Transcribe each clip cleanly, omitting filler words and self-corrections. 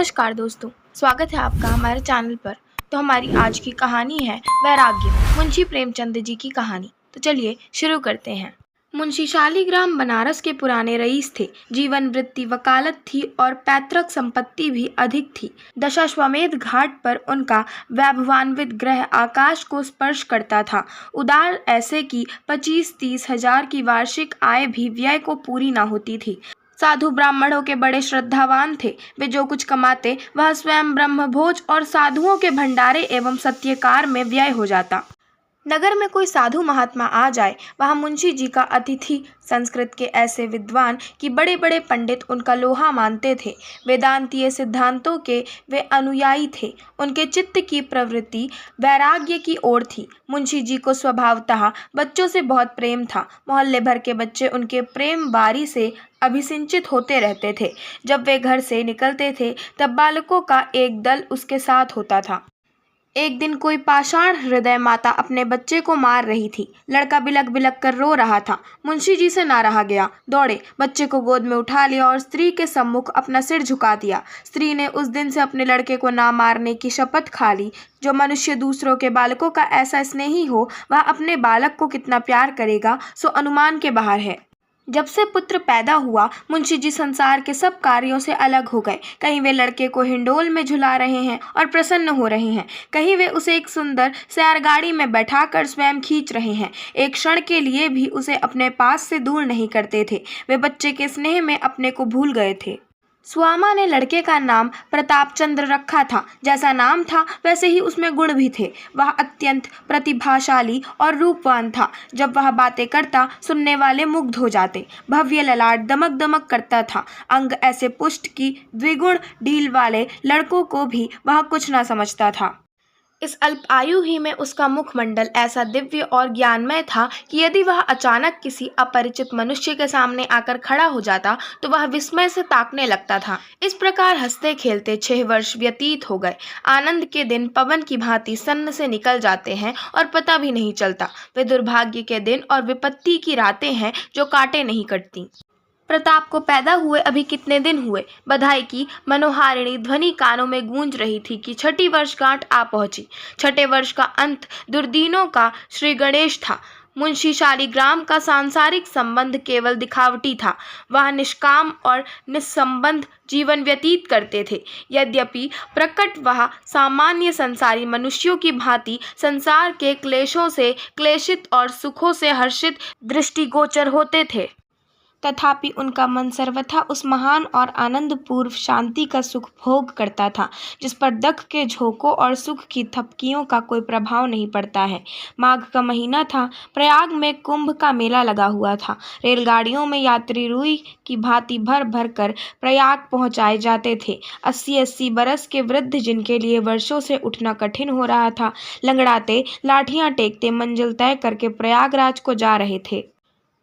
नमस्कार दोस्तों, स्वागत है आपका हमारे चैनल पर। तो हमारी आज की कहानी है वैराग्य, मुंशी प्रेमचंद जी की कहानी। तो चलिए शुरू करते हैं। मुंशी शालीग्राम बनारस के पुराने रईस थे। जीवन वृत्ति वकालत थी और पैतृक संपत्ति भी अधिक थी। दशाश्वमेध घाट पर उनका वैभवान्वित गृह आकाश को स्पर्श करता था। उदार ऐसे कि 25-30 हजार की वार्षिक आय भी व्यय को पूरी न होती थी। साधु ब्राह्मणों के बड़े श्रद्धावान थे। वे जो कुछ कमाते वह स्वयं ब्रह्मभोज और साधुओं के भंडारे एवं सत्यकार में व्यय हो जाता। नगर में कोई साधु महात्मा आ जाए, वहाँ मुंशी जी का अतिथि। संस्कृत के ऐसे विद्वान कि बड़े बड़े पंडित उनका लोहा मानते थे। वेदांतीय सिद्धांतों के वे अनुयायी थे। उनके चित्त की प्रवृत्ति वैराग्य की ओर थी। मुंशी जी को स्वभावतः बच्चों से बहुत प्रेम था। मोहल्ले भर के बच्चे उनके प्रेम बारी से अभिसिंचित होते रहते थे। जब वे घर से निकलते थे तब बालकों का एक दल उसके साथ होता था। एक दिन कोई पाषाण हृदय माता अपने बच्चे को मार रही थी। लड़का बिलक बिलक कर रो रहा था। मुंशी जी से ना रहा गया, दौड़े, बच्चे को गोद में उठा लिया और स्त्री के सम्मुख अपना सिर झुका दिया। स्त्री ने उस दिन से अपने लड़के को ना मारने की शपथ खा ली। जो मनुष्य दूसरों के बालकों का ऐसा स्नेही हो, वह अपने बालक को कितना प्यार करेगा, सो अनुमान के बाहर है। जब से पुत्र पैदा हुआ, मुंशी जी संसार के सब कार्यों से अलग हो गए। कहीं वे लड़के को हिंडोल में झुला रहे हैं और प्रसन्न हो रहे हैं, कहीं वे उसे एक सुंदर सैरगाड़ी में बैठाकर स्वयं खींच रहे हैं। एक क्षण के लिए भी उसे अपने पास से दूर नहीं करते थे। वे बच्चे के स्नेह में अपने को भूल गए थे। सुआमा ने लड़के का नाम प्रतापचंद्र रखा था। जैसा नाम था वैसे ही उसमें गुण भी थे। वह अत्यंत प्रतिभाशाली और रूपवान था। जब वह बातें करता, सुनने वाले मुग्ध हो जाते। भव्य ललाट दमक दमक करता था। अंग ऐसे पुष्ट कि द्विगुण ढील वाले लड़कों को भी वह कुछ न समझता था। इस अल्प आयु ही में उसका मुखमंडल ऐसा दिव्य और ज्ञानमय था कि यदि वह अचानक किसी अपरिचित मनुष्य के सामने आकर खड़ा हो जाता तो वह विस्मय से ताकने लगता था। इस प्रकार हंसते खेलते 6 वर्ष व्यतीत हो गए। आनंद के दिन पवन की भांति सन्न से निकल जाते हैं और पता भी नहीं चलता। वे दुर्भाग्य के दिन और विपत्ति की रातें हैं जो काटे नहीं कटती। प्रताप को पैदा हुए अभी कितने दिन हुए, बधाई की मनोहारिणी ध्वनि कानों में गूंज रही थी कि 6ठी वर्षगांठ आ पहुंची। 6ठे वर्ष का अंत दुर्दिनों का श्री गणेश था। मुंशी शालीग्राम का सांसारिक संबंध केवल दिखावटी था। वह निष्काम और निस्संबंध जीवन व्यतीत करते थे। यद्यपि प्रकट वह सामान्य संसारी मनुष्यों की भांति संसार के क्लेशों से क्लेशित और सुखों से हर्षित दृष्टिगोचर होते थे, तथापि उनका मन सर्वथा उस महान और आनंदपूर्व शांति का सुख भोग करता था जिस पर दख के झोंकों और सुख की थपकियों का कोई प्रभाव नहीं पड़ता है। माघ का महीना था। प्रयाग में कुंभ का मेला लगा हुआ था। रेलगाड़ियों में यात्री रुई की भांति भर भर कर प्रयाग पहुंचाए जाते थे। 80-80 बरस के वृद्ध, जिनके लिए वर्षों से उठना कठिन हो रहा था, लंगड़ाते, लाठियां टेकते मंजिल तय करके प्रयागराज को जा रहे थे।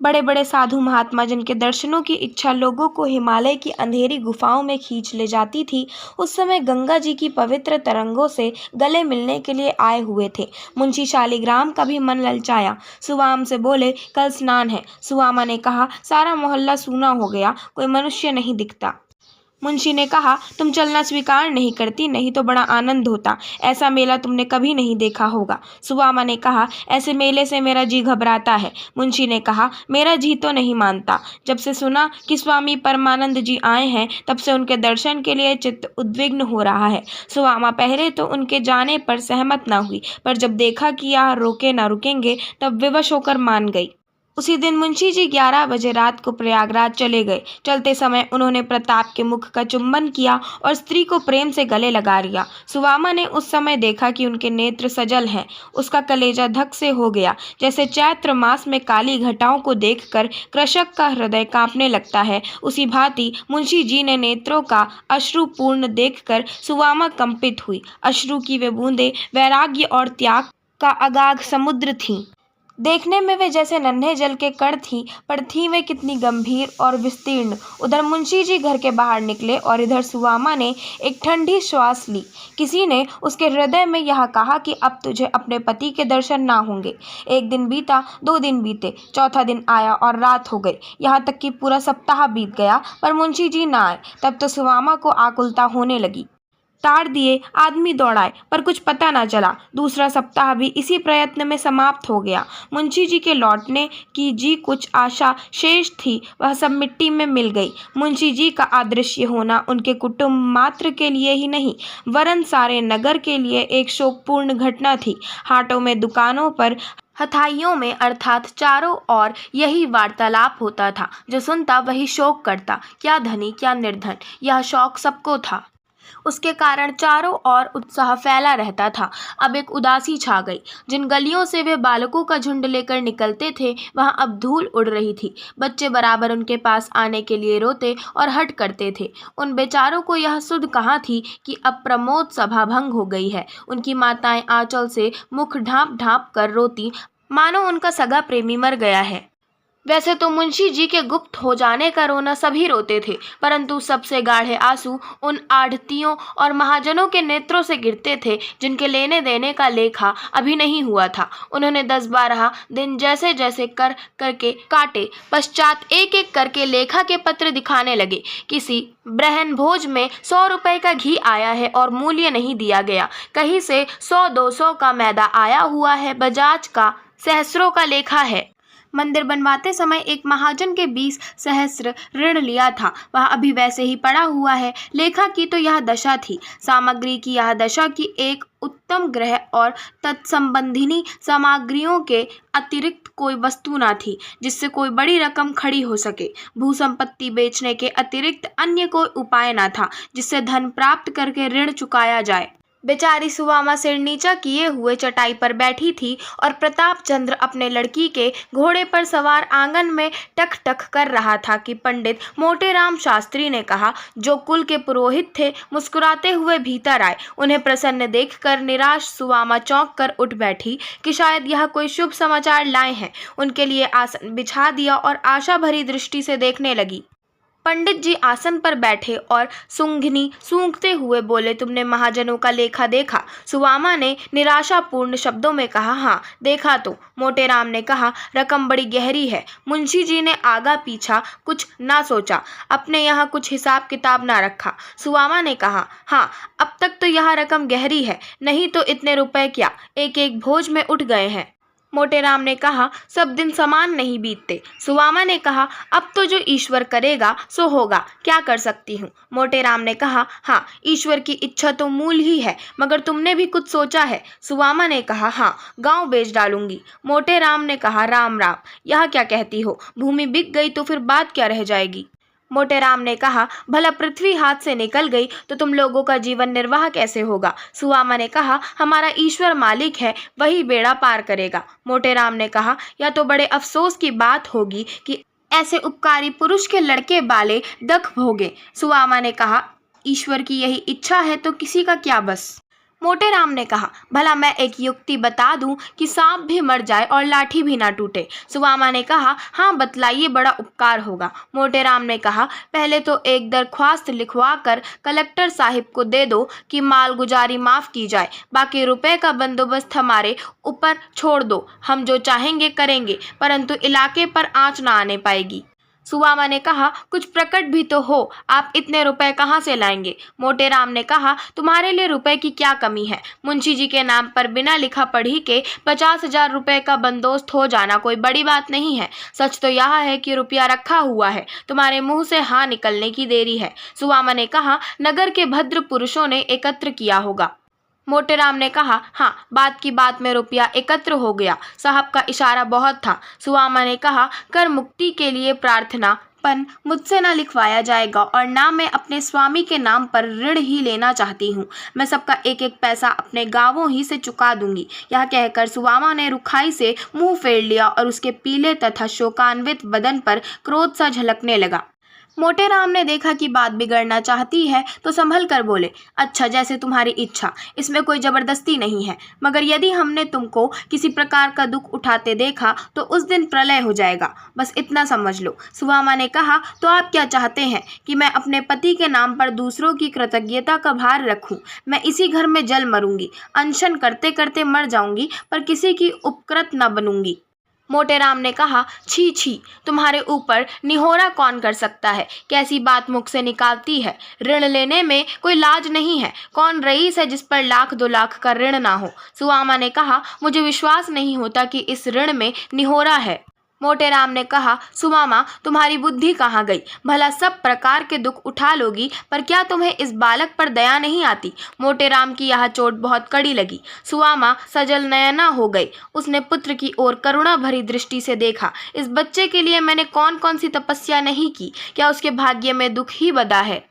बड़े बड़े साधु महात्मा, जिनके दर्शनों की इच्छा लोगों को हिमालय की अंधेरी गुफाओं में खींच ले जाती थी, उस समय गंगा जी की पवित्र तरंगों से गले मिलने के लिए आए हुए थे। मुंशी शालीग्राम का भी मन ललचाया। सुवाम से बोले, कल स्नान है। सुवामा ने कहा, सारा मोहल्ला सूना हो गया, कोई मनुष्य नहीं दिखता। मुंशी ने कहा, तुम चलना स्वीकार नहीं करती, नहीं तो बड़ा आनंद होता। ऐसा मेला तुमने कभी नहीं देखा होगा। सुवामा ने कहा, ऐसे मेले से मेरा जी घबराता है। मुंशी ने कहा, मेरा जी तो नहीं मानता। जब से सुना कि स्वामी परमानंद जी आए हैं, तब से उनके दर्शन के लिए चित्त उद्विग्न हो रहा है। सुवामा पहले तो उनके जाने पर सहमत न हुई, पर जब देखा कि यह रोके न रुकेंगे, तब विवश होकर मान गई। उसी दिन मुंशी जी 11 बजे रात को प्रयागराज चले गए। चलते समय उन्होंने प्रताप के मुख का चुंबन किया और स्त्री को प्रेम से गले लगा लिया। सुवामा ने उस समय देखा कि उनके नेत्र सजल हैं। उसका कलेजा धक से हो गया, जैसे चैत्र मास में काली घटाओं को देखकर कृषक का हृदय कांपने लगता है। उसी भांति मुंशी जी ने नेत्रों का अश्रुपूर्ण देखकर सुवामा कंपित हुई। अश्रु की वे बूंदें वैराग्य और त्याग का अगाध समुद्र थीं। देखने में वे जैसे नन्हे जल के कण थी, पर थी वे कितनी गंभीर और विस्तीर्ण। उधर मुंशी जी घर के बाहर निकले और इधर सुवामा ने एक ठंडी श्वास ली। किसी ने उसके हृदय में यह कहा कि अब तुझे अपने पति के दर्शन ना होंगे। एक दिन बीता, 2 दिन बीते, चौथा दिन आया और रात हो गई, यहाँ तक कि पूरा सप्ताह बीत गया, पर मुंशी जी ना आए। तब तो सुवामा को आकुलता होने लगी। ताड़ दिए, आदमी दौड़ाए, पर कुछ पता न चला। दूसरा सप्ताह भी इसी प्रयत्न में समाप्त हो गया। मुंशी जी के लौटने की जी कुछ आशा शेष थी, वह सब मिट्टी में मिल गई। मुंशी जी का अदृश्य होना उनके कुटुंब मात्र के लिए ही नहीं, वरन सारे नगर के लिए एक शोकपूर्ण घटना थी। हाटों में, दुकानों पर, हथाइयों में, अर्थात चारों ओर यही वार्तालाप होता था। जो सुनता वही शोक करता, क्या धनी क्या निर्धन, यह शौक सबको था। उसके कारण चारों ओर उत्साह फैला रहता था। अब एक उदासी छा गई। जिन गलियों से वे बालकों का झुंड लेकर निकलते थे, वहां अब धूल उड़ रही थी। बच्चे बराबर उनके पास आने के लिए रोते और हट करते थे। उन बेचारों को यह सुध कहाँ थी कि अब प्रमोद सभा भंग हो गई है। उनकी माताएं आंचल से मुख ढांप ढांप कर रोती, मानो उनका सगा प्रेमी मर गया है। वैसे तो मुंशी जी के गुप्त हो जाने का रोना सभी रोते थे, परंतु सबसे गाढ़े आंसू उन आढ़तियों और महाजनों के नेत्रों से गिरते थे जिनके लेने देने का लेखा अभी नहीं हुआ था। उन्होंने 10-12 दिन जैसे जैसे कर करके काटे, पश्चात एक एक करके लेखा के पत्र दिखाने लगे। किसी ब्रहन भोज में 100 रुपए का घी आया है और मूल्य नहीं दिया गया। कहीं से 100-200 का मैदा आया हुआ है, बजाज का सहस्रों का लेखा है। मंदिर बनवाते समय एक महाजन के 20 सहस्र ऋण लिया था, वह अभी वैसे ही पड़ा हुआ है। लेखा की तो यह दशा थी। सामग्री की यह दशा की एक उत्तम गृह और तत्संबंधिनी सामग्रियों के अतिरिक्त कोई वस्तु न थी जिससे कोई बड़ी रकम खड़ी हो सके। भूसंपत्ति बेचने के अतिरिक्त अन्य कोई उपाय न था जिससे धन प्राप्त करके ऋण चुकाया जाए। बेचारी सुवामा सिर नीचा किए हुए चटाई पर बैठी थी और प्रताप चंद्र अपने लड़की के घोड़े पर सवार आंगन में टक टक कर रहा था कि पंडित मोटेराम शास्त्री ने कहा, जो कुल के पुरोहित थे, मुस्कुराते हुए भीतर आए। उन्हें प्रसन्न देखकर निराश सुवामा चौंक कर उठ बैठी कि शायद यह कोई शुभ समाचार लाए हैं। उनके लिए आसन बिछा दिया और आशा भरी दृष्टि से देखने लगी। पंडित जी आसन पर बैठे और सूंघनी सूंघते हुए बोले, तुमने महाजनों का लेखा देखा? सुवामा ने निराशापूर्ण शब्दों में कहा, हाँ देखा तो। मोटेराम ने कहा, रकम बड़ी गहरी है। मुंशी जी ने आगा पीछा कुछ ना सोचा, अपने यहाँ कुछ हिसाब किताब ना रखा। सुवामा ने कहा, हाँ अब तक तो यह रकम गहरी है, नहीं तो इतने रुपए क्या एक एक भोज में उठ गए हैं। मोटेराम ने कहा, सब दिन समान नहीं बीतते। सुवामा ने कहा, अब तो जो ईश्वर करेगा सो होगा, क्या कर सकती हूँ। मोटेराम ने कहा, हाँ ईश्वर की इच्छा तो मूल ही है, मगर तुमने भी कुछ सोचा है? सुवामा ने कहा, हाँ गांव बेच डालूंगी। मोटेराम ने कहा, राम राम, यह क्या कहती हो? भूमि बिक गई तो फिर बात क्या रह जाएगी? मोटेराम ने कहा, भला पृथ्वी हाथ से निकल गई तो तुम लोगों का जीवन निर्वाह कैसे होगा? सुवामा ने कहा, हमारा ईश्वर मालिक है, वही बेड़ा पार करेगा। मोटेराम ने कहा, यह तो बड़े अफसोस की बात होगी कि ऐसे उपकारी पुरुष के लड़के बाले दख भोगे। सुवामा ने कहा, ईश्वर की यही इच्छा है तो किसी का क्या बस। मोटेराम ने कहा, भला मैं एक युक्ति बता दूं कि सांप भी मर जाए और लाठी भी ना टूटे। सुवामा ने कहा, हाँ बतलाइए, बड़ा उपकार होगा। मोटेराम ने कहा, पहले तो एक दरख्वास्त लिखवा कर कलेक्टर साहिब को दे दो कि मालगुजारी माफ़ की जाए, बाकी रुपए का बंदोबस्त हमारे ऊपर छोड़ दो, हम जो चाहेंगे करेंगे, परंतु इलाके पर आँच ना आने पाएगी। सुवामा ने कहा, कुछ प्रकट भी तो हो, आप इतने रुपए कहाँ से लाएंगे? मोटेराम ने कहा, तुम्हारे लिए रुपए की क्या कमी है? मुंशी जी के नाम पर बिना लिखा पढ़ी के 50,000 रुपए का बंदोबस्त हो जाना कोई बड़ी बात नहीं है। सच तो यह है कि रुपया रखा हुआ है, तुम्हारे मुंह से हाँ निकलने की देरी है। सुवामा ने कहा, नगर के भद्र पुरुषों ने एकत्र किया होगा। मोटेराम ने कहा, हाँ बात की बात में रुपया एकत्र हो गया, साहब का इशारा बहुत था। सुवामा ने कहा, कर मुक्ति के लिए प्रार्थना पन मुझसे ना लिखवाया जाएगा और ना मैं अपने स्वामी के नाम पर ऋण ही लेना चाहती हूँ। मैं सबका एक एक पैसा अपने गांवों ही से चुका दूंगी। यह कहकर सुवामा ने रुखाई से मुंह फेर लिया और उसके पीले तथा शोकान्वित बदन पर क्रोध सा झलकने लगा। मोटे राम ने देखा कि बात बिगड़ना चाहती है तो संभल कर बोले, अच्छा जैसे तुम्हारी इच्छा, इसमें कोई जबरदस्ती नहीं है, मगर यदि हमने तुमको किसी प्रकार का दुख उठाते देखा तो उस दिन प्रलय हो जाएगा, बस इतना समझ लो। सुदामा ने कहा, तो आप क्या चाहते हैं कि मैं अपने पति के नाम पर दूसरों की कृतज्ञता का भार रखूं? मैं इसी घर में जल मरूंगी, अनशन करते करते मर जाऊंगी, पर किसी की उपकृत न बनूंगी। मोटे राम ने कहा, छी छी, तुम्हारे ऊपर निहोरा कौन कर सकता है? कैसी बात मुख से निकालती है? ऋण लेने में कोई लाज नहीं है। कौन रईस है जिस पर 1,00,000 2 लाख का ऋण ना हो? सुदामा ने कहा, मुझे विश्वास नहीं होता कि इस ऋण में निहोरा है। मोटे राम ने कहा, सुदामा, तुम्हारी बुद्धि कहाँ गई? भला सब प्रकार के दुख उठा लोगी, पर क्या तुम्हें इस बालक पर दया नहीं आती? मोटे राम की यह चोट बहुत कड़ी लगी। सुदामा सजल नयना हो गई। उसने पुत्र की ओर करुणा भरी दृष्टि से देखा। इस बच्चे के लिए मैंने कौन कौन सी तपस्या नहीं की, क्या उसके भाग्य में दुख ही बदा है?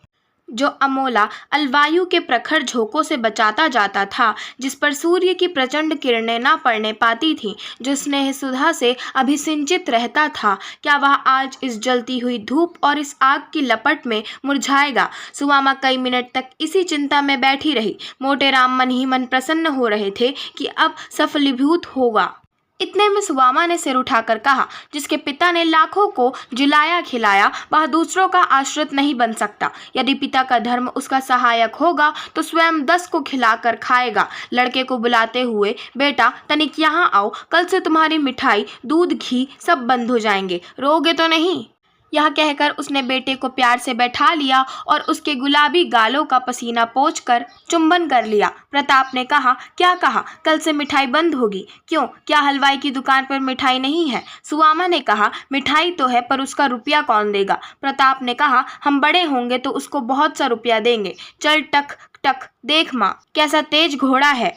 जो अमोला अलवायु के प्रखर झोंकों से बचाता जाता था, जिस पर सूर्य की प्रचंड किरणें ना पड़ने पाती थीं, जो स्नेह सुधा से अभिसिंचित रहता था, क्या वह आज इस जलती हुई धूप और इस आग की लपट में मुरझाएगा? सुदामा कई मिनट तक इसी चिंता में बैठी रही। मोटे राम मन ही मन प्रसन्न हो रहे थे कि अब सफलीभूत होगा। इतने में सुदामा ने सिर उठाकर कहा, जिसके पिता ने लाखों को जिलाया खिलाया, वह दूसरों का आश्रित नहीं बन सकता। यदि पिता का धर्म उसका सहायक होगा तो स्वयं 10 को खिलाकर खाएगा। लड़के को बुलाते हुए, बेटा तनिक यहाँ आओ, कल से तुम्हारी मिठाई, दूध, घी सब बंद हो जाएंगे, रोगे तो नहीं? यह कहकर उसने बेटे को प्यार से बैठा लिया और उसके गुलाबी गालों का पसीना पोंछकर चुंबन कर लिया। प्रताप ने कहा, क्या कहा? कल से मिठाई बंद होगी? क्यों, क्या हलवाई की दुकान पर मिठाई नहीं है? सुदामा ने कहा, मिठाई तो है, पर उसका रुपया कौन देगा? प्रताप ने कहा, हम बड़े होंगे तो उसको बहुत सा रुपया देंगे। चल टक टक, देख माँ कैसा तेज घोड़ा है।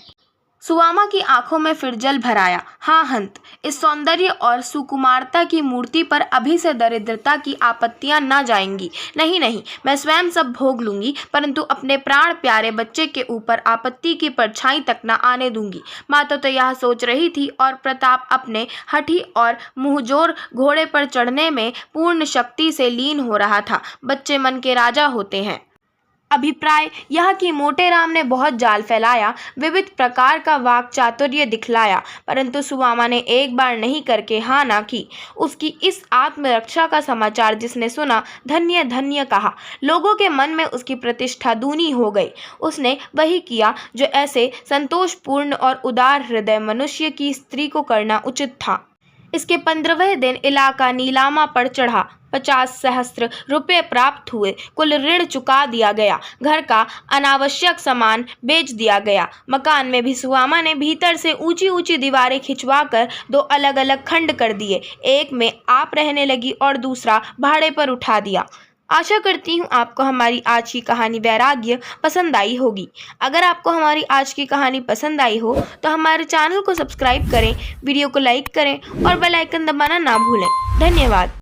सुदामा की आंखों में फिर जल भर आया। हाँ हंत, इस सौंदर्य और सुकुमारता की मूर्ति पर अभी से दरिद्रता की आपत्तियां न जाएंगी। नहीं नहीं, मैं स्वयं सब भोग लूंगी, परंतु अपने प्राण प्यारे बच्चे के ऊपर आपत्ति की परछाई तक न आने दूंगी। माता तो यह सोच रही थी और प्रताप अपने हठी और मुंहजोर घोड़े पर चढ़ने में पूर्ण शक्ति से लीन हो रहा था। बच्चे मन के राजा होते हैं। अभिप्राय यह कि मोटे राम ने बहुत जाल फैलाया, विविध प्रकार का वाक चातुर्य दिखलाया, परंतु सुदामा ने एक बार नहीं करके हाँ ना की। उसकी इस आत्मरक्षा का समाचार जिसने सुना, धन्य धन्य कहा। लोगों के मन में उसकी प्रतिष्ठा दूनी हो गई। उसने वही किया जो ऐसे संतोषपूर्ण और उदार हृदय मनुष्य की स्त्री को करना उचित था। इसके 15वें दिन इलाका नीलामा पर चढ़ा। 50 सहस्त्र रुपये प्राप्त हुए। कुल ऋण चुका दिया गया। घर का अनावश्यक सामान बेच दिया गया। मकान में भी सुदामा ने भीतर से ऊंची ऊंची दीवारें खिंचवाकर 2 अलग अलग खंड कर दिए। एक में आप रहने लगी और दूसरा भाड़े पर उठा दिया। आशा करती हूँ आपको हमारी आज की कहानी वैराग्य पसंद आई होगी। अगर आपको हमारी आज की कहानी पसंद आई हो तो हमारे चैनल को सब्सक्राइब करें, वीडियो को लाइक करें और बेल आइकन दबाना ना भूलें। धन्यवाद।